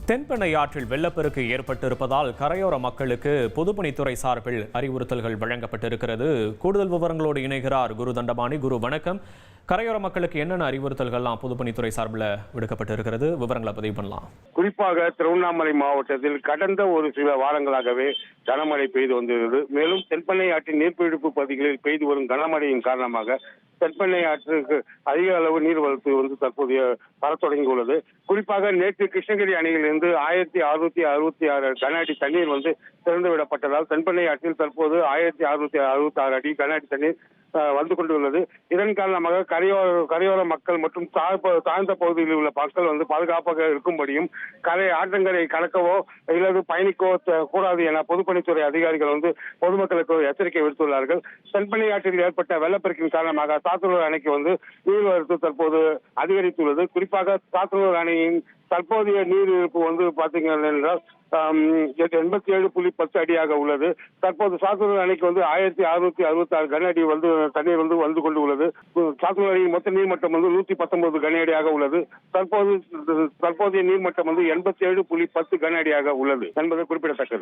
தென்பெண்ணை ஆற்றில் வெள்ளப்பெருக்கு ஏற்பட்டிருப்பதால் கரையோர மக்களுக்கு பொதுப்பணித்துறை சார்பில் அறிவுறுத்தல்கள் வழங்கப்பட்டிருக்கிறது. கூடுதல் விவரங்களோடு இணைகிறார் குரு தண்டபாணி. குரு வணக்கம். கரையோர மக்களுக்கு என்னென்ன அறிவுறுத்தல்கள்லாம் பொதுப்பணித்துறை சார்பில் விடுக்கப்பட்டிருக்கிறது, விவரங்களை பதிவு பண்ணலாம். குறிப்பாக திருவண்ணாமலை மாவட்டத்தில் கடந்த ஒரு சில வாரங்களாகவே கனமழை பெய்து வந்திருக்கிறது. மேலும் தென்பெண்ணை ஆற்றின் நீர்பிடிப்பு பகுதிகளில் பெய்து வரும் கனமழையின் காரணமாக தென்பெண்ணை ஆற்றுக்கு அதிக அளவு நீர்வரத்து தற்போதைய வர தொடங்கியுள்ளது. குறிப்பாக நேற்று கிருஷ்ணகிரி அணையிலிருந்து 1666 கன அடி தண்ணீர் திறந்துவிடப்பட்டதால் தென்பெண்ணை ஆற்றில் தற்போது 1666 அடி கன அடி தண்ணீர் வந்து கொண்டுள்ளது. இதன் காரணமாக கரையோர மக்கள் மற்றும் தாழ்ந்த பகுதிகளில் உள்ள மக்கள் பாதுகாப்பாக இருக்கும்படியும் ஆற்றங்கரை கடக்கவோ அல்லது பயணிக்கவோ கூடாது என பொதுப்பணித்துறை அதிகாரிகள் பொதுமக்களுக்கு எச்சரிக்கை விடுத்துள்ளார்கள். தென்பெண்ணை ஆற்றில் ஏற்பட்ட வெள்ளப்பெருக்கின் காரணமாக சாத்தனூர் அணைக்கு நீர்வரத்து தற்போது அதிகரித்துள்ளது. குறிப்பாக சாத்தனூர் அணையின் தற்போதைய நீர் இருப்பு பாத்தீங்கன்னா என்றால் 87.10 அடியாக உள்ளது. தற்போது சாத்தனூர் அணைக்கு 1666 கன அடி தண்ணீர் வந்து கொண்டு உள்ளது. சாத்தனூர் அணையின் மொத்த நீர்மட்டம் 119 கன அடியாக உள்ளது. தற்போதைய நீர்மட்டம் 87.10 கன அடியாக உள்ளது என்பது குறிப்பிடத்தக்கது.